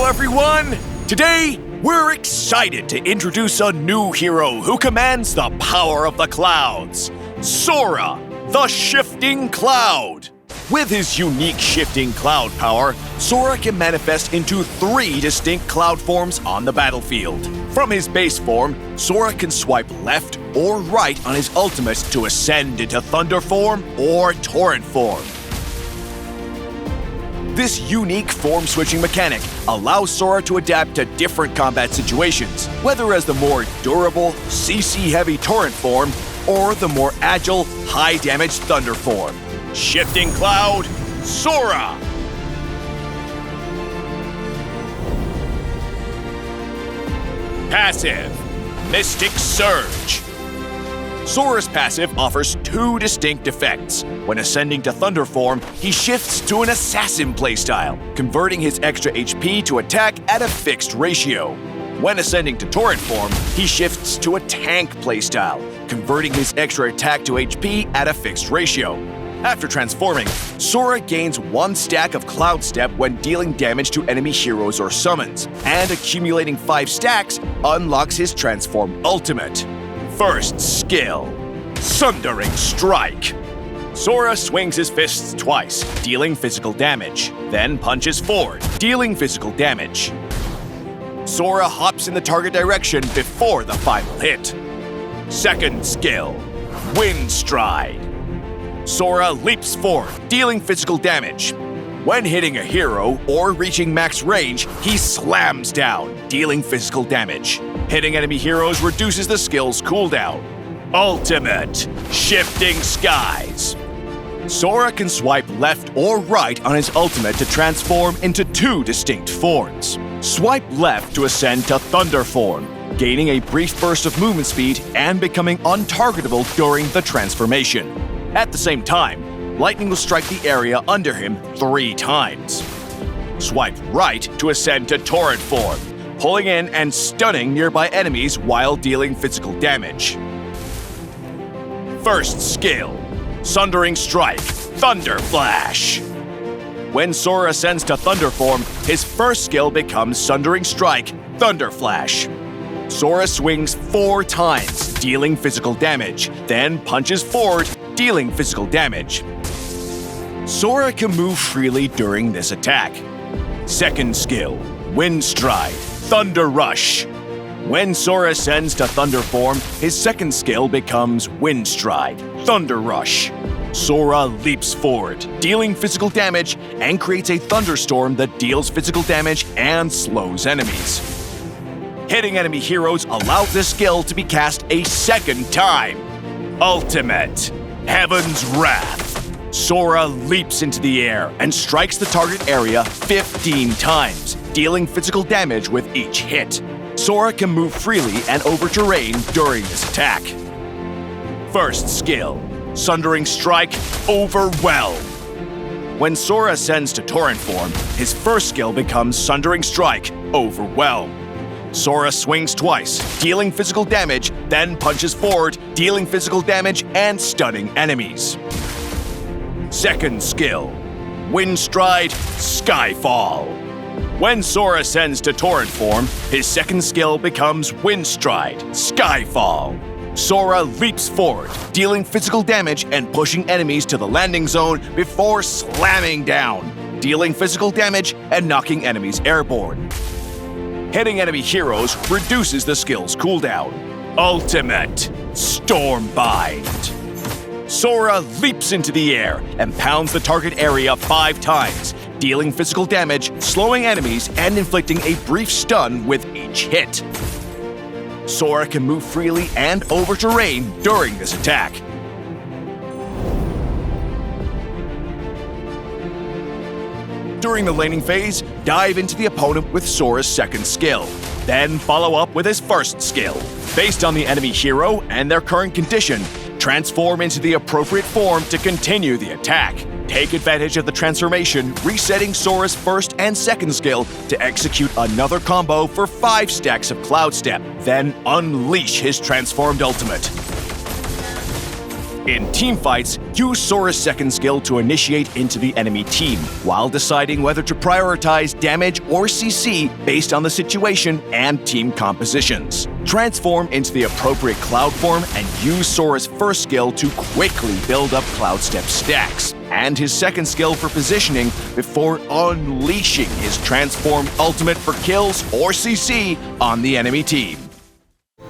Hello everyone! Today, we're excited to introduce a new hero who commands the power of the clouds. Sora, the Shifting Cloud. With his unique shifting cloud power, Sora can manifest into 3 distinct cloud forms on the battlefield. From his base form, Sora can swipe left or right on his ultimate to ascend into Thunder Form or Torrent Form. This unique form-switching mechanic allows Sora to adapt to different combat situations, whether as the more durable, CC-heavy Torrent Form or the more agile, high-damage Thunder Form. Shifting Cloud, Sora! Passive, Mystic Surge. Sora's passive offers 2 distinct effects. When ascending to Thunder Form, he shifts to an Assassin playstyle, converting his extra HP to attack at a fixed ratio. When ascending to Torrent Form, he shifts to a Tank playstyle, converting his extra attack to HP at a fixed ratio. After transforming, Sora gains 1 stack of Cloud Step when dealing damage to enemy heroes or summons, and accumulating 5 stacks unlocks his Transform Ultimate. First skill, Sundering Strike. Sora swings his fists twice, dealing physical damage, then punches forward, dealing physical damage. Sora hops in the target direction before the final hit. Second skill, Wind Stride. Sora leaps forward, dealing physical damage. When hitting a hero or reaching max range, he slams down, dealing physical damage. Hitting enemy heroes reduces the skill's cooldown. Ultimate, Shifting Skies. Sora can swipe left or right on his ultimate to transform into 2 distinct forms. Swipe left to ascend to Thunder Form, gaining a brief burst of movement speed and becoming untargetable during the transformation. At the same time, lightning will strike the area under him 3 times. Swipe right to ascend to Torrent Form, pulling in and stunning nearby enemies while dealing physical damage. First skill, Sundering Strike, Thunder Flash. When Sora ascends to Thunder Form, his first skill becomes Sundering Strike, Thunder Flash. Sora swings 4 times, dealing physical damage, then punches forward, dealing physical damage. Sora can move freely during this attack. Second skill, Wind Stride, Thunder Rush. When Sora ascends to Thunder Form, his second skill becomes Wind Stride, Thunder Rush. Sora leaps forward, dealing physical damage, and creates a thunderstorm that deals physical damage and slows enemies. Hitting enemy heroes allows this skill to be cast a second time. Ultimate, Heaven's Wrath. Sora leaps into the air and strikes the target area 15 times, dealing physical damage with each hit. Sora can move freely and over terrain during this attack. First skill, Sundering Strike, Overwhelm. When Sora ascends to Torrent Form, his first skill becomes Sundering Strike, Overwhelm. Sora swings twice, dealing physical damage, then punches forward, dealing physical damage and stunning enemies. Second skill, Wind Stride, Skyfall. When Sora ascends to Torrent Form, his second skill becomes Wind Stride, Skyfall. Sora leaps forward, dealing physical damage and pushing enemies to the landing zone before slamming down, dealing physical damage and knocking enemies airborne. Hitting enemy heroes reduces the skill's cooldown. Ultimate, Stormbind. Sora leaps into the air and pounds the target area 5 times, dealing physical damage, slowing enemies, and inflicting a brief stun with each hit. Sora can move freely and over terrain during this attack. During the laning phase, dive into the opponent with Sora's second skill. Then follow up with his first skill. Based on the enemy hero and their current condition, transform into the appropriate form to continue the attack. Take advantage of the transformation, resetting Sora's first and second skill to execute another combo for 5 stacks of Cloud Step, then unleash his transformed ultimate. In teamfights, use Sora's second skill to initiate into the enemy team, while deciding whether to prioritize damage or CC based on the situation and team compositions. Transform into the appropriate Cloud form and use Sora's first skill to quickly build up Cloud Step stacks, and his second skill for positioning before unleashing his transformed ultimate for kills or CC on the enemy team.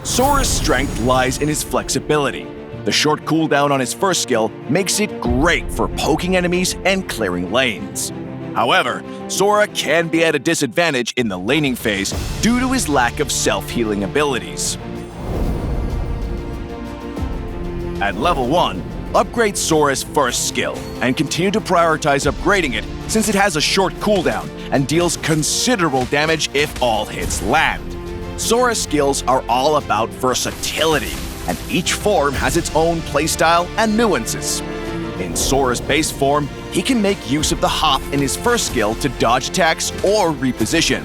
Sora's strength lies in his flexibility. The short cooldown on his first skill makes it great for poking enemies and clearing lanes. However, Sora can be at a disadvantage in the laning phase due to his lack of self-healing abilities. At level 1, upgrade Sora's first skill and continue to prioritize upgrading it since it has a short cooldown and deals considerable damage if all hits land. Sora's skills are all about versatility, and each form has its own playstyle and nuances. In Sora's base form, he can make use of the hop in his first skill to dodge attacks or reposition.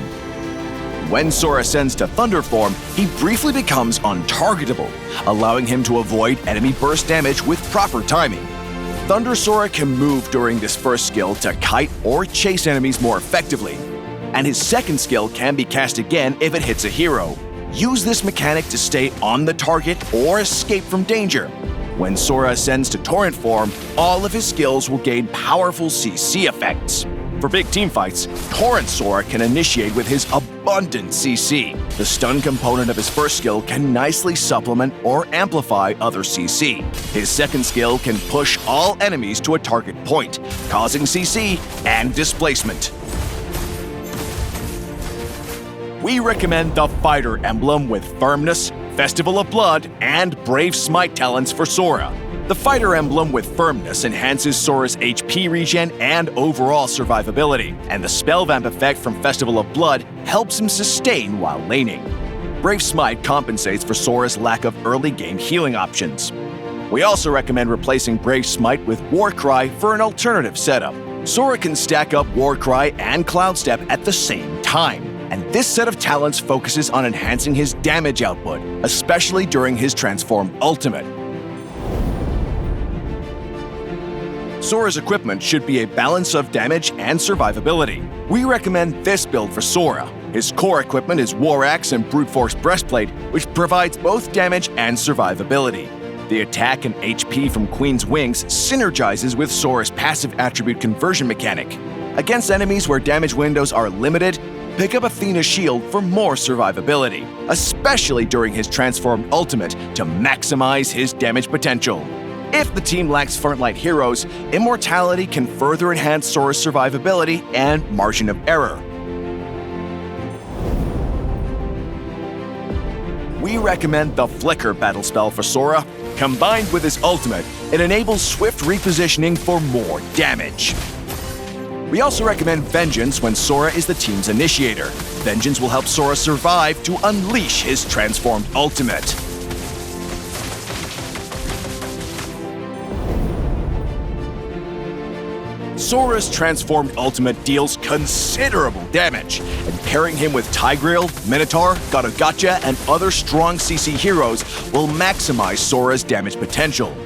When Sora ascends to Thunder form, he briefly becomes untargetable, allowing him to avoid enemy burst damage with proper timing. Thunder Sora can move during this first skill to kite or chase enemies more effectively, and his second skill can be cast again if it hits a hero. Use this mechanic to stay on the target or escape from danger. When Sora ascends to Torrent form, all of his skills will gain powerful CC effects. For big teamfights, Torrent Sora can initiate with his abundant CC. The stun component of his first skill can nicely supplement or amplify other CC. His second skill can push all enemies to a target point, causing CC and displacement. We recommend the Fighter Emblem with Firmness, Festival of Blood, and Brave Smite talents for Sora. The Fighter Emblem with Firmness enhances Sora's HP regen and overall survivability, and the Spell Vamp effect from Festival of Blood helps him sustain while laning. Brave Smite compensates for Sora's lack of early game healing options. We also recommend replacing Brave Smite with Warcry for an alternative setup. Sora can stack up Warcry and Cloud Step at the same time, and this set of talents focuses on enhancing his damage output, especially during his transformed ultimate. Sora's equipment should be a balance of damage and survivability. We recommend this build for Sora. His core equipment is War Axe and Brute Force Breastplate, which provides both damage and survivability. The attack and HP from Queen's Wings synergizes with Sora's passive attribute conversion mechanic. Against enemies where damage windows are limited, pick up Athena's shield for more survivability, especially during his transformed ultimate to maximize his damage potential. If the team lacks frontline heroes, Immortality can further enhance Sora's survivability and margin of error. We recommend the Flicker battle spell for Sora. Combined with his ultimate, it enables swift repositioning for more damage. We also recommend Vengeance when Sora is the team's initiator. Vengeance will help Sora survive to unleash his transformed ultimate. Sora's transformed ultimate deals considerable damage, and pairing him with Tigreal, Minotaur, Gotcha, and other strong CC heroes will maximize Sora's damage potential.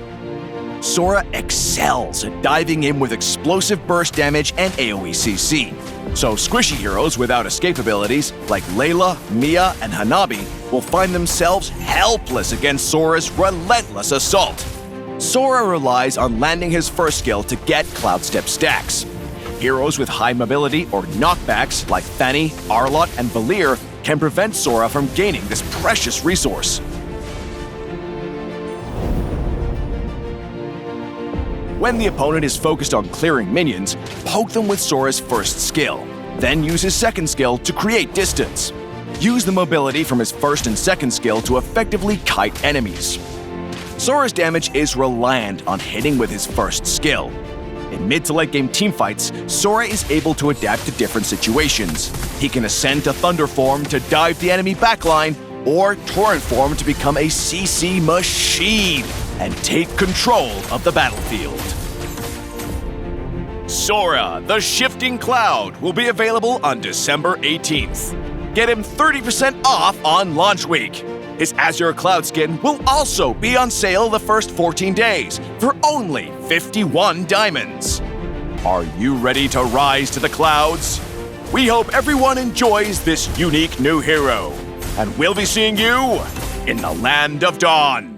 Sora excels at diving in with explosive burst damage and AoE CC, so squishy heroes without escape abilities like Layla, Mia, and Hanabi will find themselves helpless against Sora's relentless assault. Sora relies on landing his first skill to get Cloud Step stacks. Heroes with high mobility or knockbacks like Fanny, Arlott, and Valir can prevent Sora from gaining this precious resource. When the opponent is focused on clearing minions, poke them with Sora's first skill, then use his second skill to create distance. Use the mobility from his first and second skill to effectively kite enemies. Sora's damage is reliant on hitting with his first skill. In mid to late game teamfights, Sora is able to adapt to different situations. He can ascend to Thunder form to dive the enemy backline, or Torrent form to become a CC machine and take control of the battlefield. Sora, the Shifting Cloud, will be available on December 18th. Get him 30% off on launch week. His Azure Cloud skin will also be on sale the first 14 days for only 51 diamonds. Are you ready to rise to the clouds? We hope everyone enjoys this unique new hero, and we'll be seeing you in the Land of Dawn.